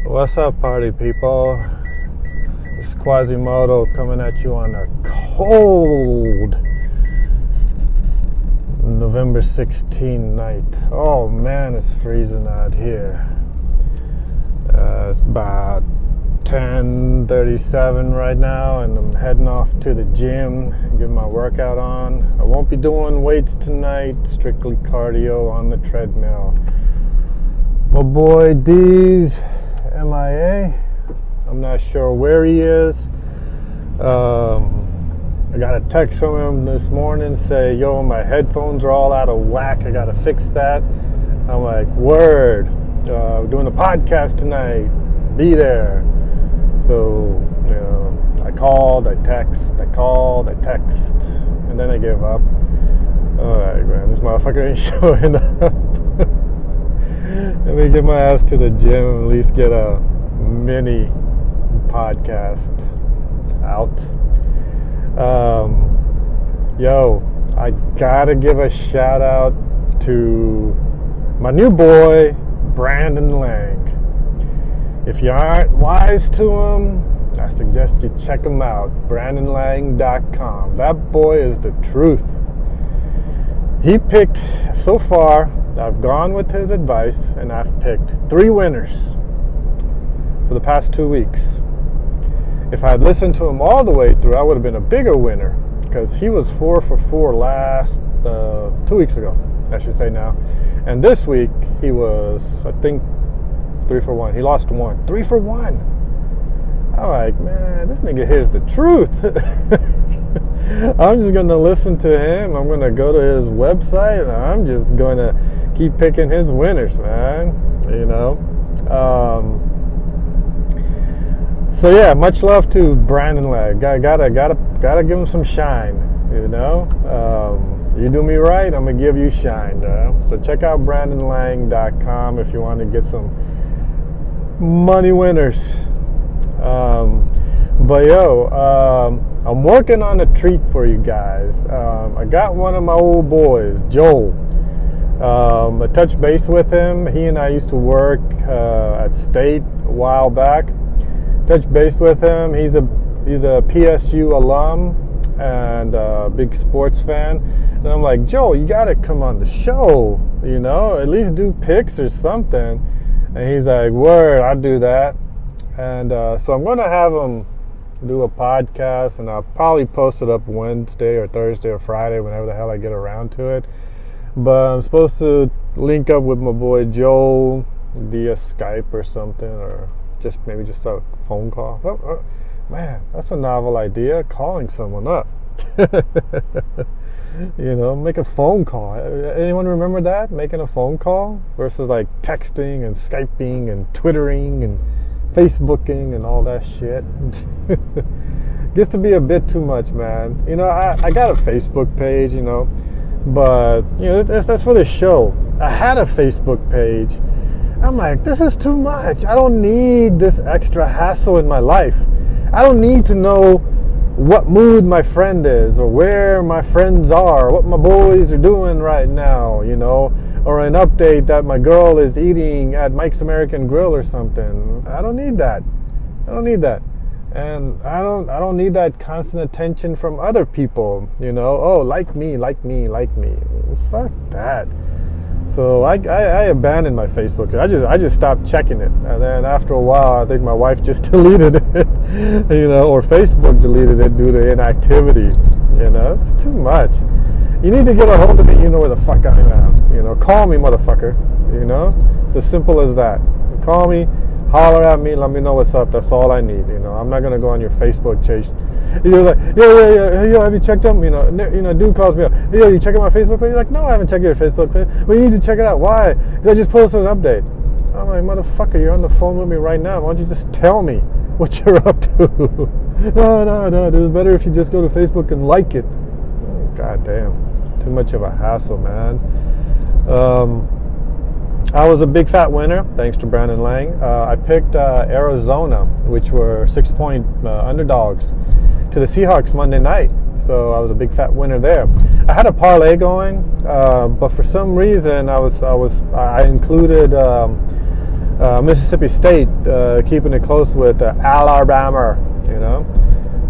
What's up, party people? It's Quazemoto coming at you on a cold November 16th night. Oh man, it's freezing out here. It's about 10:37 right now, and I'm heading off to the gym, get my workout on. I won't be doing weights tonight, strictly cardio on the treadmill. My boy D's MIA. I'm not sure where he is. I got a text from him this morning say, yo, my headphones are all out of whack, I gotta fix that. I'm like, word, we're doing a podcast tonight, be there. So, I called, I text, and then I gave up. Alright, man, this motherfucker ain't showing up. Let me get my ass to the gym and at least get a mini podcast out. I gotta give a shout out to my new boy, Brandon Lang. If you aren't wise to him, I suggest you check him out, brandonlang.com. That boy is the truth. He picked, so far, I've gone with his advice and I've picked 3 winners for the past 2 weeks. If I had listened to him all the way through, I would have been a bigger winner, because he was 4 for 4 last 2 weeks ago, I should say now. And this week he was, I think, 3 for 1. He lost 1. 3 for 1. I'm like, man, this nigga hears the truth. I'm just going to listen to him. I'm going to go to his website, and I'm just going to keep picking his winners, man. So yeah, much love to Brandon Lang. Gotta give him some shine. You do me right, I'm gonna give you shine. So check out brandonlang.com if you want to get some money winners. I'm working on a treat for you guys. I got one of my old boys, Joel. I touched base with him. He and I used to work at State a while back. Touched base with him. He's a PSU alum and a big sports fan. And I'm like, Joel, you gotta come on the show. At least do picks or something. And he's like, word, I'll do that. And so I'm gonna have him do a podcast, and I'll probably post it up Wednesday or Thursday or Friday, whenever the hell I get around to it. But I'm supposed to link up with my boy Joel via Skype or something, or maybe just a phone call. Oh, man, that's a novel idea, calling someone up. Make a phone call. Anyone remember that? Making a phone call versus like texting and Skyping and Twittering and Facebooking and all that shit. Gets to be a bit too much, man. I got a Facebook page, but that's for the show. I had a Facebook page. I'm like, this is too much. I don't need this extra hassle in my life. I don't need to know what mood my friend is, or where my friends are, what my boys are doing right now, or an update that my girl is eating at Mike's American Grill or something. I don't need that. And I don't need that constant attention from other people, oh, like me. Fuck that. So I abandoned my Facebook. I just stopped checking it, and then after a while, I think my wife just deleted it, or Facebook deleted it due to inactivity. It's too much. You need to get a hold of me. You know where the fuck I am. Call me, motherfucker. It's as simple as that. Call me, holler at me, let me know what's up. That's all I need. I'm not gonna go on your Facebook chase. You're like, yo, have you checked them? Dude calls me up. Yo, you checking my Facebook page? You're like, no, I haven't checked your Facebook page. Well, you need to check it out. Why? Because I just posted an update. I'm like, motherfucker, you're on the phone with me right now. Why don't you just tell me what you're up to? No. It's better if you just go to Facebook and like it. God damn. Too much of a hassle, man. I was a big fat winner, thanks to Brandon Lang. I picked Arizona, which were 6-point underdogs to the Seahawks Monday night. So I was a big fat winner there. I had a parlay going, but for some reason I included Mississippi State keeping it close with Alabama. You know,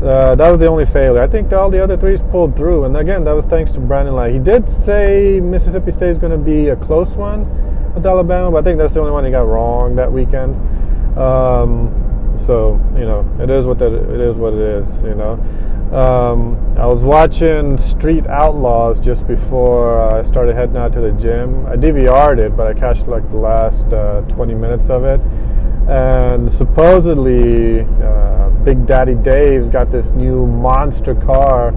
that was the only failure. I think all the other threes pulled through, and again, that was thanks to Brandon Light. He did say Mississippi State is going to be a close one with Alabama, but I think that's the only one he got wrong that weekend. So you know, it is what it is. You know, I was watching Street Outlaws just before I started heading out to the gym. I DVR'd it, but I catched like the last 20 minutes of it. And supposedly, Big Daddy Dave's got this new monster car.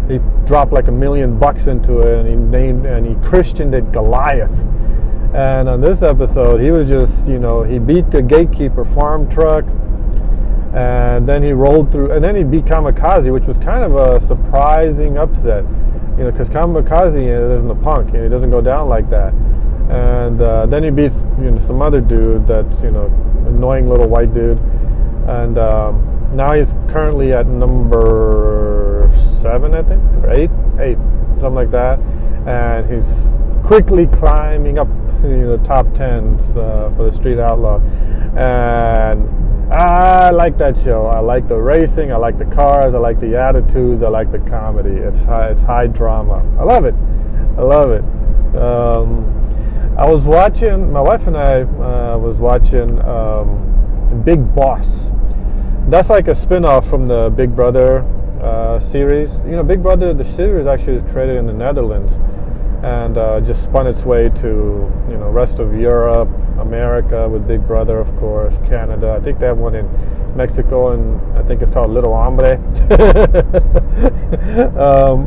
He dropped like $1 million into it, and he christened it Goliath. And on this episode, he was just, you know, he beat the Gatekeeper farm truck, and then he rolled through, and then he beat Kamikaze, which was kind of a surprising upset, you know, because Kamikaze isn't a punk, and he doesn't go down like that. And then he beats, you know, some other dude that's, you know, annoying little white dude, and now he's currently at number 7, I think, or 8, something like that, and he's quickly climbing up, you know, the top 10s for the Street Outlaw. And I like that show. I like the racing, I like the cars, I like the attitudes, I like the comedy. It's high drama. I love it. I was watching, my wife and I was watching Big Boss. That's like a spin-off from the Big Brother series. You know, Big Brother, the series actually is created in the Netherlands, and just spun its way to, you know, rest of Europe, America with Big Brother, of course, Canada. I think they have one in Mexico, and I think it's called Little Hombre.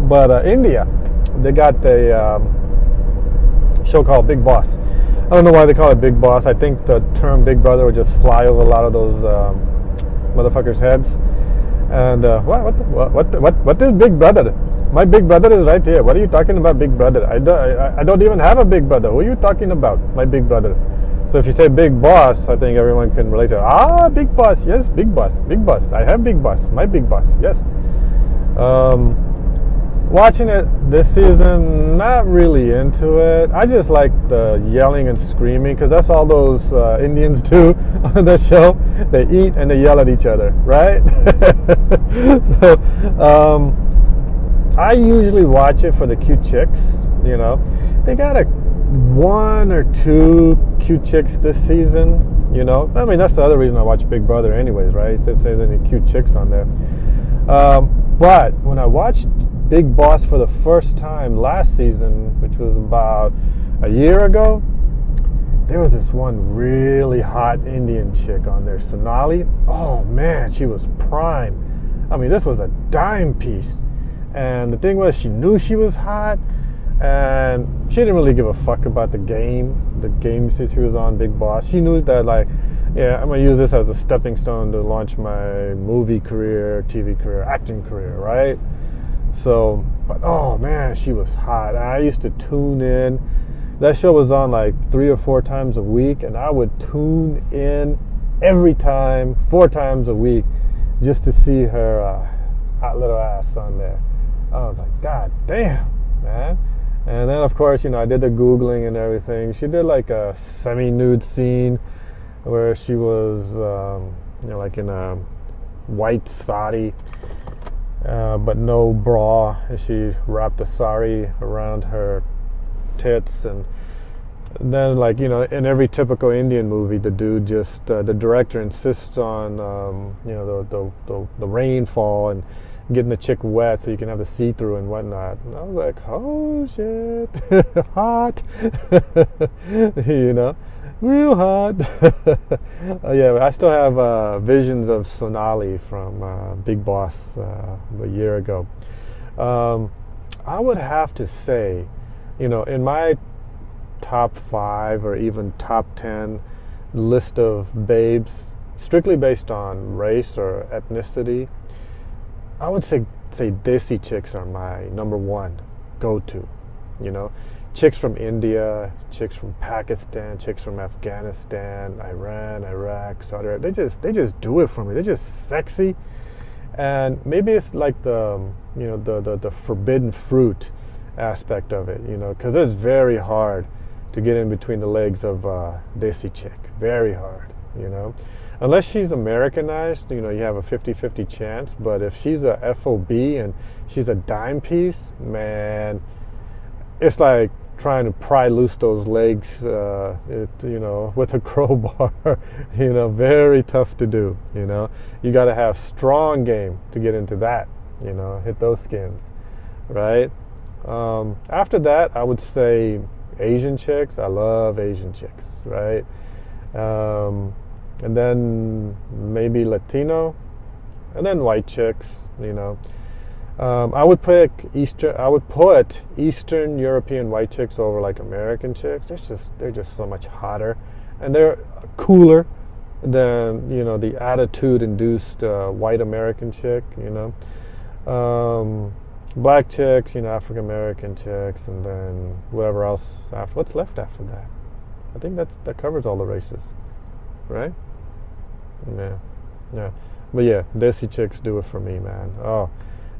But India, they got the show called Big Boss. I don't know why they call it Big Boss. I think the term Big Brother would just fly over a lot of those motherfuckers' heads. And what is Big Brother? My big brother is right here. What are you talking about, Big Brother? I don't even have a big brother. Who are you talking about, my big brother? So if you say Big Boss, I think everyone can relate to it. Big Boss, yes, Big Boss, Big Boss. I have Big Boss, my Big Boss, yes. Watching it this season, not really into it. I just like the yelling and screaming, because that's all those Indians do on the show. They eat and they yell at each other, right? So, I usually watch it for the cute chicks, you know. They got 1 or 2 cute chicks this season, you know. I mean, that's the other reason I watch Big Brother anyways, right? Since there's any cute chicks on there. But when I watched Big Boss for the first time last season, which was about a year ago, there was this one really hot Indian chick on there, Sonali. Oh man, she was prime. I mean, this was a dime piece. And the thing was, she knew she was hot, and she didn't really give a fuck about the game that she was on, Big Boss. She knew that, like, yeah, I'm going to use this as a stepping stone to launch my movie career, TV career, acting career, right? So, but oh man, she was hot. I used to tune in. That show was on like 3 or 4 times a week, and I would tune in every time, 4 times a week, just to see her hot little ass on there. I was like, God damn, man. And then, of course, you know, I did the Googling and everything. She did like a semi-nude scene where she was, you know, like in a white sari, but no bra. And she wrapped a sari around her tits. And then, like, you know, in every typical Indian movie, the dude just, the director insists on, you know, the rainfall and getting the chick wet so you can have the see-through and whatnot. And I was like, oh shit, hot. You know, real hot. Yeah, I still have visions of Sonali from Big Boss a year ago. I would have to say, you know, in my top 5 or even top 10 list of babes, strictly based on race or ethnicity, I would say Desi chicks are my number 1 go-to. You know, chicks from India, chicks from Pakistan, chicks from Afghanistan, Iran, Iraq, Saudi Arabia. They just do it for me. They're just sexy, and maybe it's like the, you know, the forbidden fruit aspect of it. You know, because it's very hard to get in between the legs of Desi chick. Very hard, you know. Unless she's Americanized, you know, you have a 50-50 chance. But if she's a FOB and she's a dime piece, man, it's like trying to pry loose those legs, you know, with a crowbar. You know, very tough to do. You know, you got to have strong game to get into that. You know, hit those skins, right? After that, I would say Asian chicks. I love Asian chicks, right? And then maybe Latino, and then white chicks. You know, I would put Eastern European white chicks over like American chicks. They're just so much hotter, and they're cooler than, you know, the attitude-induced white American chick. You know, black chicks, you know, African American chicks, and then whatever else after. What's left after that? I think that covers all the races, right? Yeah, yeah. But yeah, Desi chicks do it for me, man. Oh,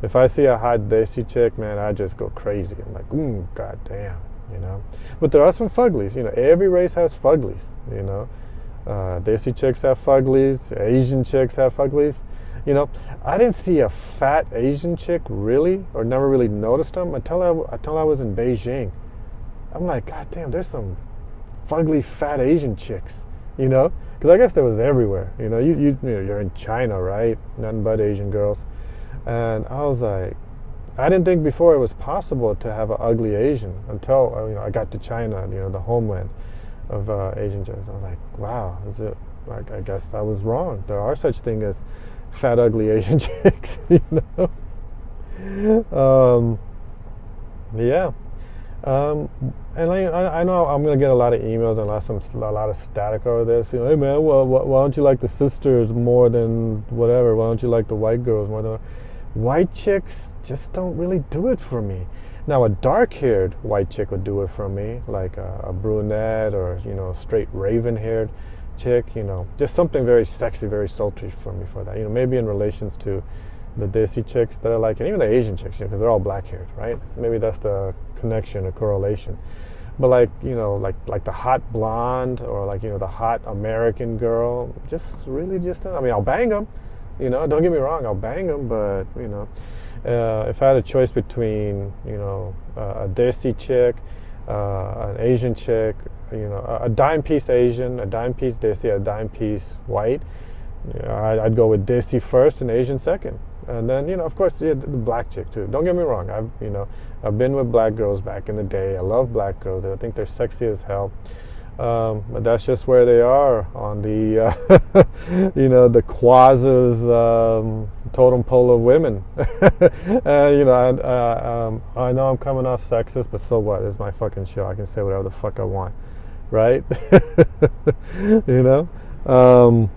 if I see a hot Desi chick, man, I just go crazy. I'm like, god damn, you know. But there are some fuglies, you know. Every race has fuglies, you know. Desi chicks have fuglies. Asian chicks have fuglies. You know, I didn't see a fat Asian chick really, or never really noticed them until I was in Beijing. I'm like, god damn, there's some fugly fat Asian chicks, you know. Because I guess there was everywhere, you know. You know, you're in China, right? Nothing but Asian girls. And I was like, I didn't think before it was possible to have an ugly Asian until, you know, I got to China, you know, the homeland of Asian chicks. I was like, wow, is it? Like, I guess I was wrong. There are such things as fat, ugly Asian chicks, you know. Yeah. And I know I'm gonna get a lot of emails and a lot of static over this. You know, hey man, well, why don't you like the sisters more than whatever? Why don't you like the white girls more than white chicks? Just don't really do it for me. Now a dark-haired white chick would do it for me, like a brunette or, you know, straight raven-haired chick. You know, just something very sexy, very sultry for me for that. You know, maybe in relations to the Desi chicks that I like, and even the Asian chicks, because they're all black-haired, right? Maybe that's the connection or correlation. But like, you know, like the hot blonde, or like, you know, the hot American girl, just really just, I mean, I'll bang them, you know, don't get me wrong, I'll bang them, but, you know, if I had a choice between, you know, a Desi chick, an Asian chick, you know, a dime piece Asian, a dime piece Desi, a dime piece white, you know, I'd go with Desi first and Asian second. And then, you know, of course, yeah, the black chick too. Don't get me wrong. I've been with black girls back in the day. I love black girls. I think they're sexy as hell. But that's just where they are on the, you know, the Quaz's totem pole of women. You know, I know I'm coming off sexist, but so what? It's my fucking show. I can say whatever the fuck I want, right? You know.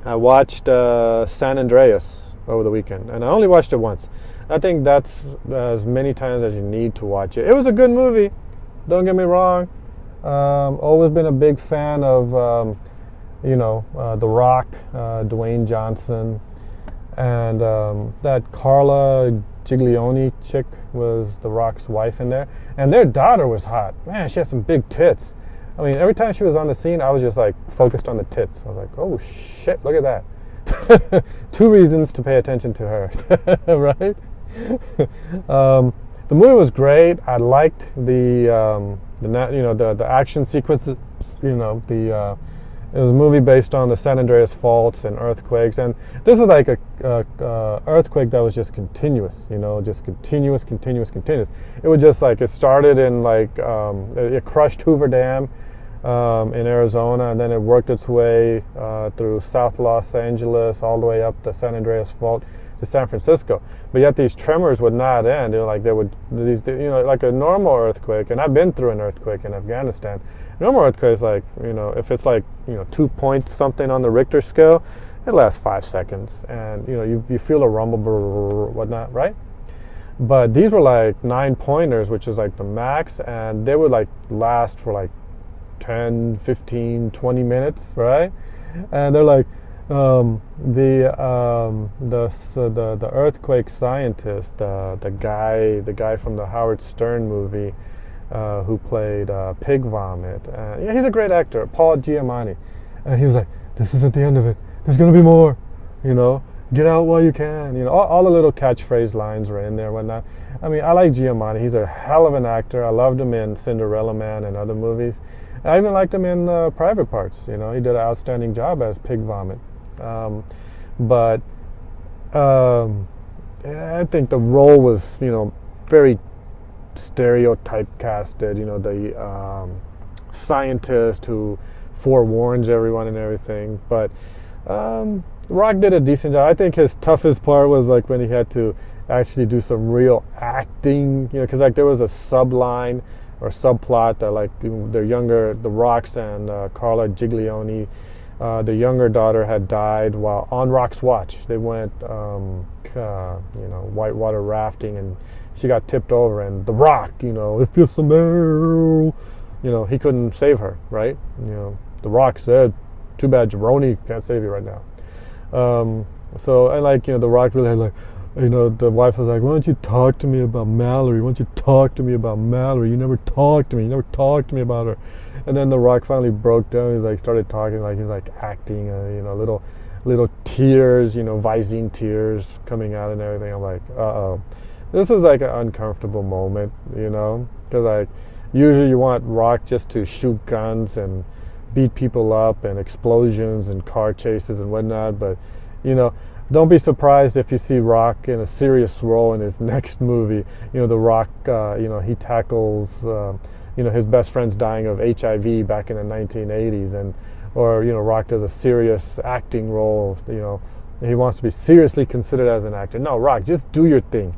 I watched San Andreas over the weekend, and I only watched it once. I think that's as many times as you need to watch it. It was a good movie, don't get me wrong. Always been a big fan of, you know, The Rock, Dwayne Johnson, and that Carla Giglione chick was The Rock's wife in there, and their daughter was hot. Man, she had some big tits. I mean, every time she was on the scene, I was just like focused on the tits. I was like, oh shit, look at that. 2 reasons to pay attention to her, right? The movie was great. I liked the you know, the action sequences. You know, it was a movie based on the San Andreas faults and earthquakes, and this was like a earthquake that was just continuous. You know, just continuous. It was just like, it started in like it crushed Hoover Dam in Arizona, and then it worked its way through South Los Angeles all the way up the San Andreas Fault to San Francisco. But yet these tremors would not end. You know, like a normal earthquake, and I've been through an earthquake in Afghanistan. Normal earthquakes, like, you know, if it's like, you know, 2 point something on the Richter scale, it lasts 5 seconds, and you know, you feel a rumble, whatnot, right? But these were like 9 pointers, which is like the max, and they would like last for like 10, 15, 20 minutes, right? And they're like, the earthquake scientist, the guy from the Howard Stern movie, who played Pig Vomit. Yeah, he's a great actor, Paul Giamatti. And he was like, "This isn't the end of it. There's gonna be more. You know, get out while you can." You know, all the little catchphrase lines were in there, and whatnot. I mean, I like Giamatti. He's a hell of an actor. I loved him in Cinderella Man and other movies. I even liked him in Private Parts. You know, he did an outstanding job as Pig Vomit. But I think the role was, you know, very stereotype casted. You know, the scientist who forewarns everyone and everything. But Rock did a decent job. I think his toughest part was like when he had to actually do some real acting. You know, because like there was a subline or subplot that like the Rocks and Carla Giglione, the younger daughter had died while on Rock's watch. They went, you know, whitewater rafting, and she got tipped over. And the Rock, you know, if you smell, you know, he couldn't save her, right? You know, the Rock said, "Too bad Jabroni can't save you right now." So and like, you know, the Rock really had like, you know, the wife was like, "Why don't you talk to me about Mallory? Why don't you talk to me about Mallory? You never talked to me. You never talked to me about her." And then the Rock finally broke down. He's like, started talking, like he's like acting, you know, little tears, you know, Visine tears coming out and everything. I'm like, uh-oh. This is like an uncomfortable moment, you know, because like usually you want Rock just to shoot guns and beat people up and explosions and car chases and whatnot, but you know, don't be surprised if you see Rock in a serious role in his next movie. You know, the Rock, you know, he tackles, you know, his best friend's dying of HIV back in the 1980s, or you know, Rock does a serious acting role. You know, he wants to be seriously considered as an actor. No, Rock, just do your thing.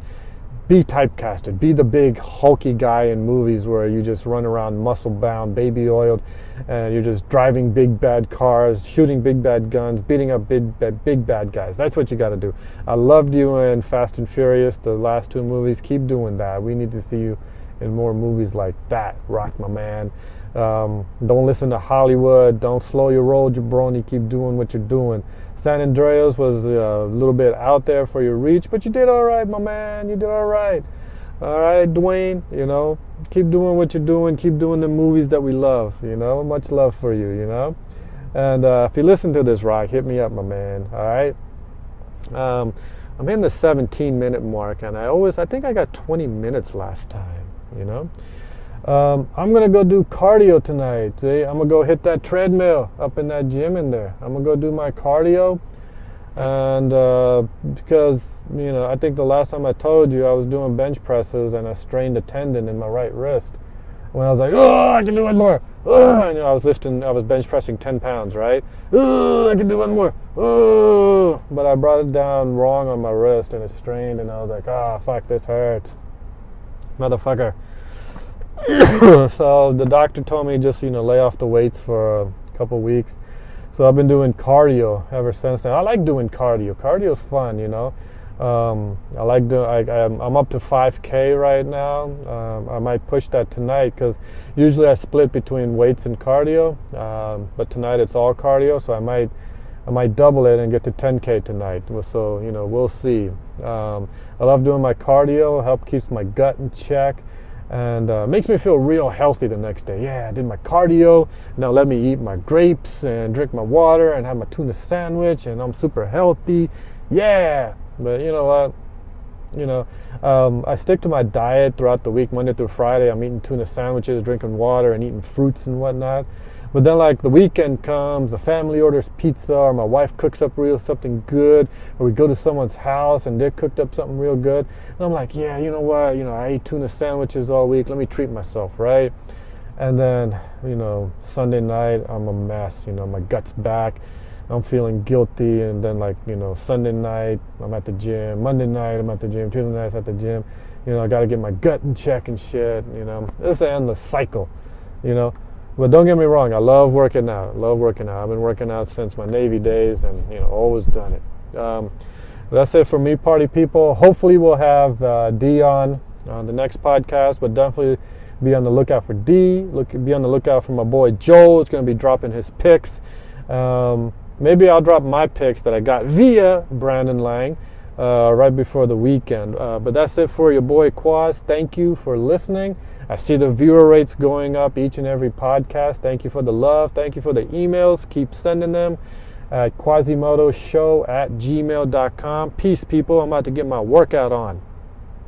Be typecasted. Be the big hulky guy in movies where you just run around muscle-bound, baby-oiled, and you're just driving big bad cars, shooting big bad guns, beating up big bad guys. That's what you got to do. I loved you in Fast and Furious, the last two movies. Keep doing that. We need to see you in more movies like that, Rock, my man. Don't listen to Hollywood. Don't slow your roll, jabroni. Keep doing what you're doing. San Andreas was a little bit out there for your reach, but you did all right, my man. You did all right. All right, Dwayne, you know, keep doing what you're doing. Keep doing the movies that we love, you know. Much love for you, you know. And if you listen to this, Rock, hit me up, my man. All right. I'm in the 17-minute mark, and I think I got 20 minutes last time, you know. I'm gonna go do cardio tonight. See? I'm gonna go hit that treadmill up in that gym in there. I'm gonna go do my cardio, and because, you know, I think the last time I told you I was doing bench presses and I strained a tendon in my right wrist. When I was like, "Oh, I can do one more." Oh, you know, I was bench pressing 10 pounds, right? "Oh, I can do one more." Oh, but I brought it down wrong on my wrist and it strained, and I was like, "Ah, fuck, this hurts, motherfucker." So the doctor told me just, you know, lay off the weights for a couple weeks. So I've been doing cardio ever since then. I like doing cardio. Cardio's fun, you know. I like doing. I'm up to 5K right now. I might push that tonight because usually I split between weights and cardio. But tonight it's all cardio, so I might double it and get to 10K tonight. So, you know, we'll see. I love doing my cardio. Help keeps my gut in check. And makes me feel real healthy the next day. Yeah, I did my cardio. Now let me eat my grapes and drink my water and have my tuna sandwich, and I'm super healthy. Yeah, but you know what? You know, I stick to my diet throughout the week, Monday through Friday. I'm eating tuna sandwiches, drinking water, and eating fruits and whatnot. But then, like, the weekend comes, the family orders pizza, or my wife cooks up something good, or we go to someone's house and they cooked up something real good. And I'm like, yeah, you know what? You know, I ate tuna sandwiches all week. Let me treat myself, right? And then, you know, Sunday night, I'm a mess. You know, my gut's back. I'm feeling guilty. And then, like, you know, Sunday night, I'm at the gym. Monday night, I'm at the gym. Tuesday night, I'm at the gym. You know, I got to get my gut in check and shit. You know, it's an endless cycle, you know. But don't get me wrong, I love working out. I've been working out since my Navy days, and, you know, always done it. That's it for me, party people. Hopefully we'll have D on the next podcast, but definitely be on the lookout for D. Be on the lookout for my boy Joel. It's going to be dropping his picks. Maybe I'll drop my picks that I got via Brandon Lang. right before the weekend. But that's it for your boy Quaz. Thank you for listening. I see the viewer rates going up each and every podcast. Thank you for the love. Thank you for the emails. Keep sending them at quasimotoshow@gmail.com. Peace, people. I'm about to get my workout on.